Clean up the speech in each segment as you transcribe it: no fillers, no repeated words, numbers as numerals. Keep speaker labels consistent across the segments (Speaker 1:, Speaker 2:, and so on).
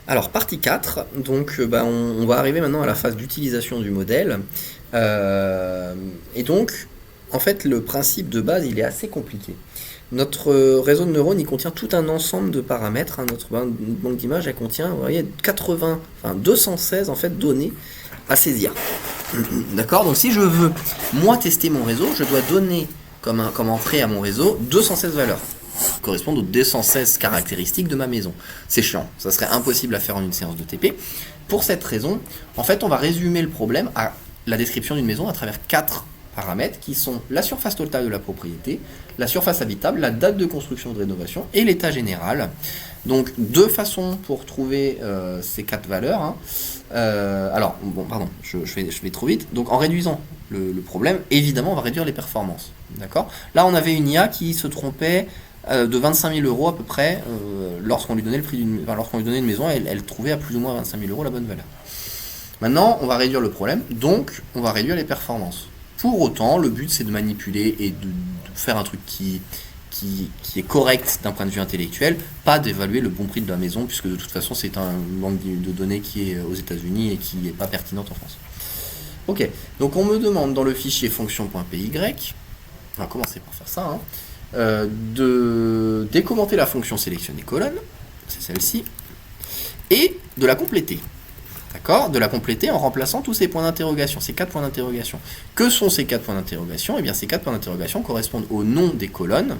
Speaker 1: Alors, partie 4, donc on va arriver maintenant à la phase d'utilisation du modèle. Et donc, en fait, le principe de base, il est assez compliqué. Notre réseau de neurones, il contient tout un ensemble de paramètres, hein. Notre banque d'images, elle contient, vous voyez, 80, enfin 216 en fait données à saisir. D'accord. Donc, si je veux, moi, tester mon réseau, je dois donner comme entrée à mon réseau 216 valeurs qui correspondent aux 216 caractéristiques de ma maison. C'est chiant, ça serait impossible à faire en une séance de TP. Pour cette raison, en fait, on va résumer le problème à la description d'une maison à travers 4 paramètres qui sont la surface totale de la propriété, la surface habitable, la date de construction de rénovation et l'état général. Donc, deux façons pour trouver ces 4 valeurs, hein. Alors, bon, pardon, je vais trop vite. Donc, en réduisant le problème, évidemment, on va réduire les performances. D'accord. Là, on avait une IA qui se trompait de 25 000 euros à peu près lorsqu'on lui donnait le prix lorsqu'on lui donnait une maison, elle trouvait à plus ou moins 25 000 euros la bonne valeur. Maintenant, on va réduire le problème, donc on va réduire les performances. Pour autant, le but c'est de manipuler et de faire un truc qui est correct d'un point de vue intellectuel, pas d'évaluer le bon prix de la maison, puisque de toute façon c'est un manque de données qui est aux États-Unis et qui n'est pas pertinente en France. Ok, donc on me demande dans le fichier fonction.py, on va commencer par faire ça, hein, de décommenter la fonction sélectionner colonne, c'est celle-ci, et de la compléter. D'accord. De la compléter en remplaçant tous ces points d'interrogation, ces 4 points d'interrogation. Que sont ces 4 points d'interrogation? Eh bien, ces 4 points d'interrogation correspondent au nom des colonnes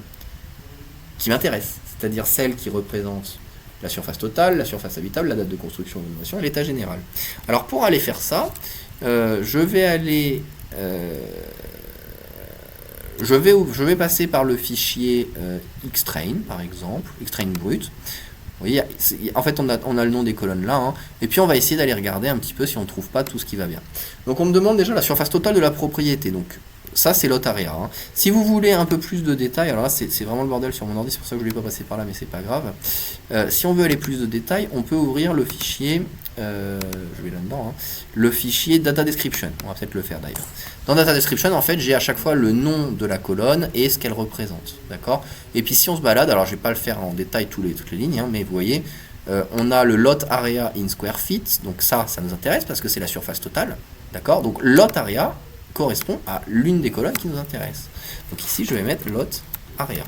Speaker 1: qui m'intéressent, c'est-à-dire celles qui représentent la surface totale, la surface habitable, la date de construction de l'innovation et l'état général. Alors, pour aller faire ça, je vais passer par le fichier xtrain, par exemple, xtrain brut. Vous voyez, en fait, on a le nom des colonnes là, hein, et puis on va essayer d'aller regarder un petit peu si on ne trouve pas tout ce qui va bien. Donc on me demande déjà la surface totale de la propriété, donc ça c'est lot area, hein. Si vous voulez un peu plus de détails, alors là c'est vraiment le bordel sur mon ordi, c'est pour ça que je ne l'ai pas passé par là, mais c'est pas grave. Si on veut aller plus de détails, on peut ouvrir le fichier, je vais là-dedans, hein, le fichier data description, on va peut-être le faire d'ailleurs. Dans data description, en fait, j'ai à chaque fois le nom de la colonne et ce qu'elle représente, d'accord. Et puis si on se balade, alors je vais pas le faire en détail toutes les lignes, hein, mais vous voyez, on a le lot area in square feet, donc ça nous intéresse parce que c'est la surface totale, d'accord. Donc lot area correspond à l'une des colonnes qui nous intéresse. Donc ici, je vais mettre lot area,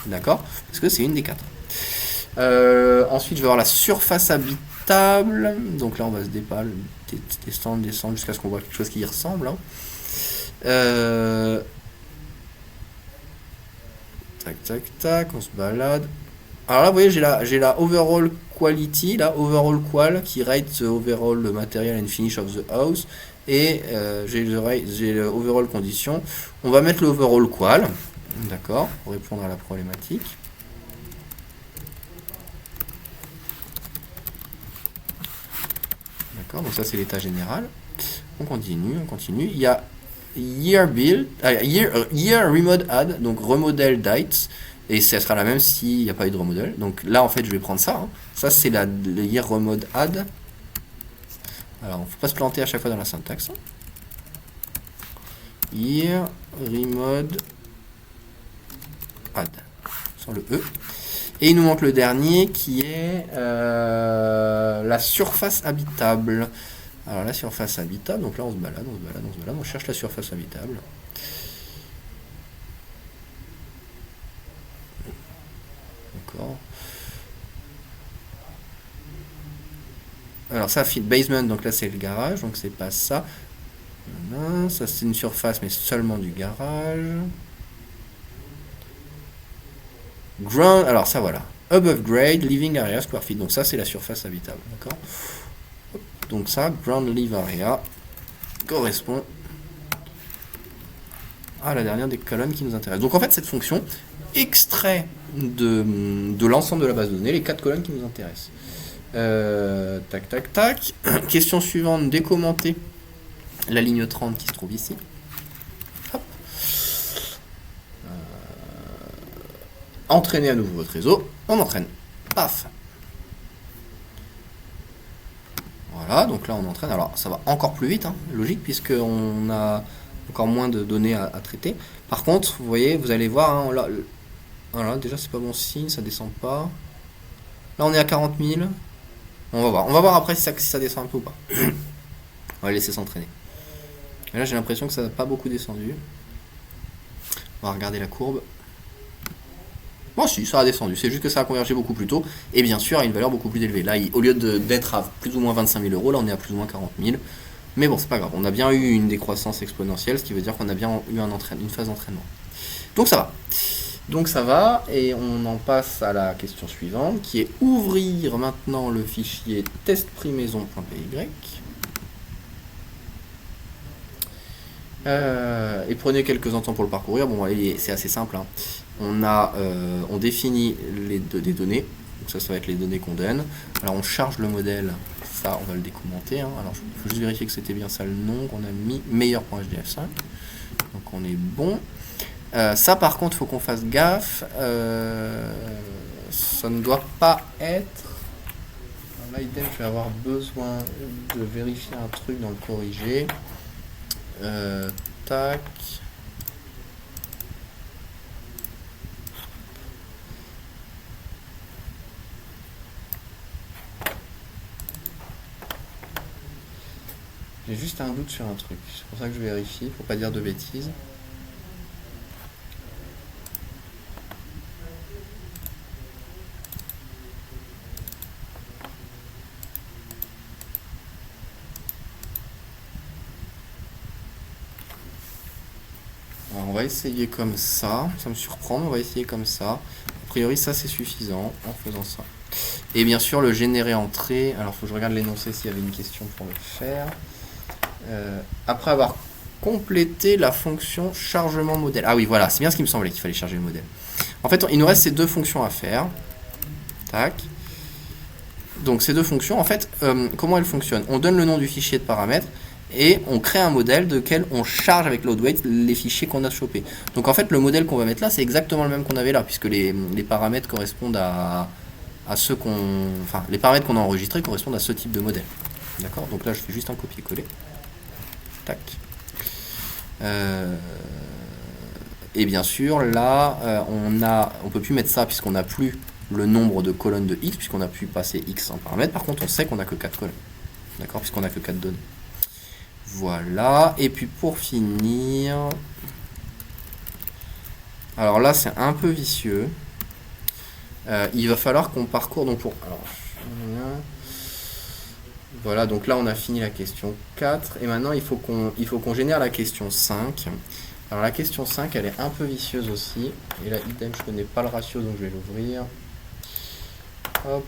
Speaker 1: d'accord, parce que c'est une des 4. Ensuite, je vais avoir la surface habitable. Donc là, on va se descendre jusqu'à ce qu'on voit quelque chose qui y ressemble, hein. Tac, tac, tac, on se balade. Alors là, vous voyez, j'ai la overall quality, la overall qual qui rate the overall material and finish of the house. Et j'ai le overall condition. On va mettre le overall qual, d'accord, pour répondre à la problématique. D'accord, donc ça c'est l'état général. On continue. Il y a year build, year remode add, donc remodel dates, et ça sera la même s'il n'y a pas eu de remodel. Donc là en fait je vais prendre ça, hein. Ça c'est le year remode add. Alors il ne faut pas se planter à chaque fois dans la syntaxe. Year remode add, sans le E. Et il nous manque le dernier qui est la surface habitable. Alors la surface habitable, donc là on se balade, on cherche la surface habitable. D'accord. Alors ça, fit basement, donc là c'est le garage, donc c'est pas ça. Voilà, ça c'est une surface, mais seulement du garage. Ground, alors ça voilà. Above grade, living area, square feet. Donc ça c'est la surface habitable, d'accord. Donc ça, ground live area, correspond à la dernière des colonnes qui nous intéressent. Donc en fait cette fonction extrait de l'ensemble de la base de données les 4 colonnes qui nous intéressent. Tac, tac, tac. Question suivante, décommenter la ligne 30 qui se trouve ici. Hop. Entraîner à nouveau votre réseau. On entraîne. Paf. Voilà, donc là on entraîne. Alors ça va encore plus vite, hein, logique, puisqu'on a encore moins de données à traiter. Par contre, vous voyez, vous allez voir, hein, là, voilà, déjà c'est pas bon signe, ça descend pas. Là on est à 40 000. On va voir après si ça descend un peu ou pas. On va laisser s'entraîner. Et là, j'ai l'impression que ça n'a pas beaucoup descendu. On va regarder la courbe. Bon, si, ça a descendu. C'est juste que ça a convergé beaucoup plus tôt. Et bien sûr, à une valeur beaucoup plus élevée. Là, au lieu d'être à plus ou moins 25 000 euros, là, on est à plus ou moins 40 000. Mais bon, c'est pas grave. On a bien eu une décroissance exponentielle, ce qui veut dire qu'on a bien eu une phase d'entraînement. Donc ça va. Et on en passe à la question suivante, qui est ouvrir maintenant le fichier testprimaison.py. Et prenez quelques instants pour le parcourir. Bon, c'est assez simple, hein. On définit des données, donc ça va être les données qu'on donne. Alors on charge le modèle, ça on va le décommenter, hein. Alors il faut juste vérifier que c'était bien ça le nom qu'on a mis, meilleur.hdf5, donc on est bon. Ça par contre il faut qu'on fasse gaffe, ça ne doit pas être, alors là idem je vais avoir besoin de vérifier un truc dans le corrigé. Tac. J'ai juste un doute sur un truc. C'est pour ça que je vérifie. Faut pas dire de bêtises. Alors, on va essayer comme ça. Ça me surprend, mais on va essayer comme ça. A priori, ça c'est suffisant en faisant ça. Et bien sûr, le générer entrée. Alors, faut que je regarde l'énoncé s'il y avait une question pour le faire. Après avoir complété la fonction chargement modèle. Ah oui, voilà, c'est bien ce qui me semblait qu'il fallait charger le modèle. En fait, il nous reste ces deux fonctions à faire. Tac. Donc ces deux fonctions, en fait, comment elles fonctionnent? On donne le nom du fichier de paramètres et on crée un modèle de quel on charge avec loadweight les fichiers qu'on a chopés. Donc en fait, le modèle qu'on va mettre là, c'est exactement le même qu'on avait là, puisque les paramètres correspondent à ceux qu'on... Enfin, les paramètres qu'on a enregistrés correspondent à ce type de modèle. D'accord? Donc là, je fais juste un copier-coller. Tac. Et bien sûr, là, on peut plus mettre ça puisqu'on n'a plus le nombre de colonnes de x, puisqu'on a pu passer x en paramètres. Par contre, on sait qu'on n'a que 4 colonnes. D'accord? Puisqu'on n'a que 4 données. Voilà. Et puis pour finir... Alors là, c'est un peu vicieux. Il va falloir qu'on parcourt... Donc pour... Alors, voilà, donc là on a fini la question 4 et maintenant il faut qu'on génère la question 5. Alors la question 5 elle est un peu vicieuse aussi, et là idem je connais pas le ratio donc je vais l'ouvrir. Hop.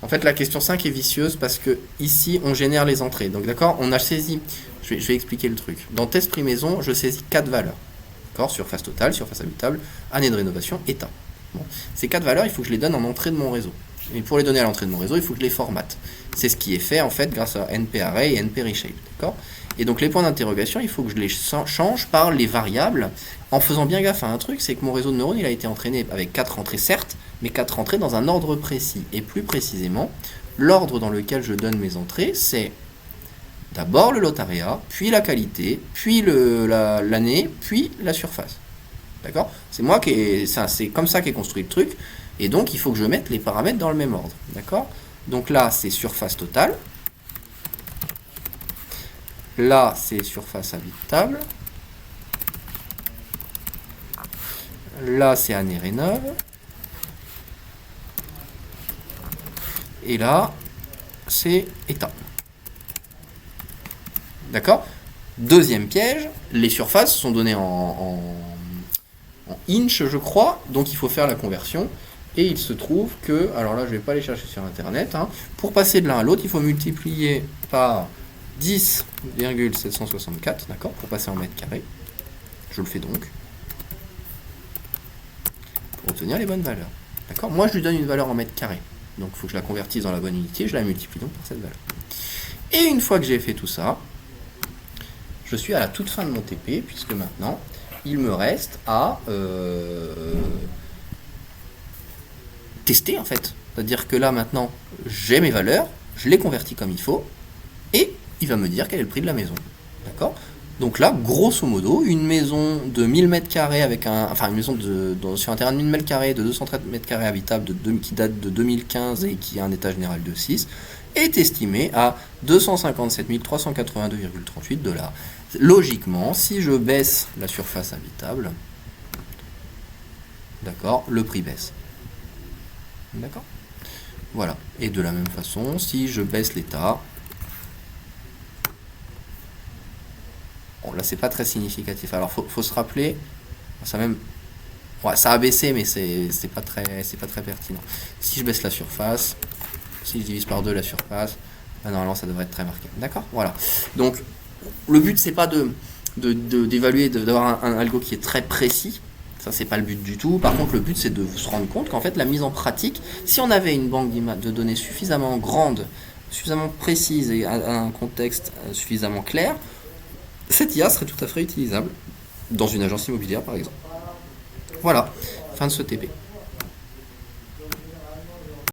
Speaker 1: En fait la question 5 est vicieuse parce que ici on génère les entrées. Donc d'accord, on a saisi, je vais expliquer le truc. Dans test primaison, je saisis 4 valeurs. D'accord, surface totale, surface habitable, année de rénovation, état. Bon. Ces 4 valeurs, il faut que je les donne en entrée de mon réseau. Et pour les donner à l'entrée de mon réseau, il faut que je les formate. C'est ce qui est fait en fait grâce à nparray et npreshape. D'accord ? Et donc les points d'interrogation, il faut que je les change par les variables en faisant bien gaffe à un truc, c'est que mon réseau de neurones il a été entraîné avec 4 entrées certes, mais 4 entrées dans un ordre précis. Et plus précisément, l'ordre dans lequel je donne mes entrées, c'est d'abord le lotarea, puis la qualité, puis l'année, puis la surface. D'accord ? C'est comme ça qu'est construit le truc. Et donc, il faut que je mette les paramètres dans le même ordre. D'accord ? Donc là, c'est surface totale. Là, c'est surface habitable. Là, c'est année rénov. Et là, c'est état. D'accord ? Deuxième piège, les surfaces sont données en inch, je crois. Donc, il faut faire la conversion. Et il se trouve que, alors là je vais pas aller chercher sur internet, hein, pour passer de l'un à l'autre, il faut multiplier par 10,764, d'accord, pour passer en mètres carrés. Je le fais donc. Pour obtenir les bonnes valeurs. D'accord ? Moi je lui donne une valeur en mètres carrés. Donc il faut que je la convertisse dans la bonne unité, je la multiplie donc par cette valeur. Et une fois que j'ai fait tout ça, je suis à la toute fin de mon TP, puisque maintenant, il me reste à... tester en fait. C'est-à-dire que là maintenant, j'ai mes valeurs, je les convertis comme il faut, et il va me dire quel est le prix de la maison. D'accord ? Donc là, grosso modo, une maison de 1000 mètres carrés avec enfin une maison sur un terrain de 1000 mètres carrés de 230 mètres carrés habitable qui date de 2015 et qui a un état général de 6 est estimée à 257 382,38 $. Logiquement, si je baisse la surface habitable, d'accord, le prix baisse. D'accord? Voilà. Et de la même façon, si je baisse l'état, bon, là c'est pas très significatif. Alors faut se rappeler, ça même, ouais, ça a baissé, mais c'est pas très pertinent. Si je baisse la surface, si je divise par 2 la surface, ben normalement ça devrait être très marqué. D'accord? Voilà. Donc le but c'est pas d'évaluer, d'avoir un algo qui est très précis. Ça c'est pas le but du tout. Par contre le but c'est de se rendre compte qu'en fait la mise en pratique, si on avait une banque de données suffisamment grande, suffisamment précise et un contexte suffisamment clair, cette IA serait tout à fait utilisable dans une agence immobilière par exemple. Voilà, fin de ce TP.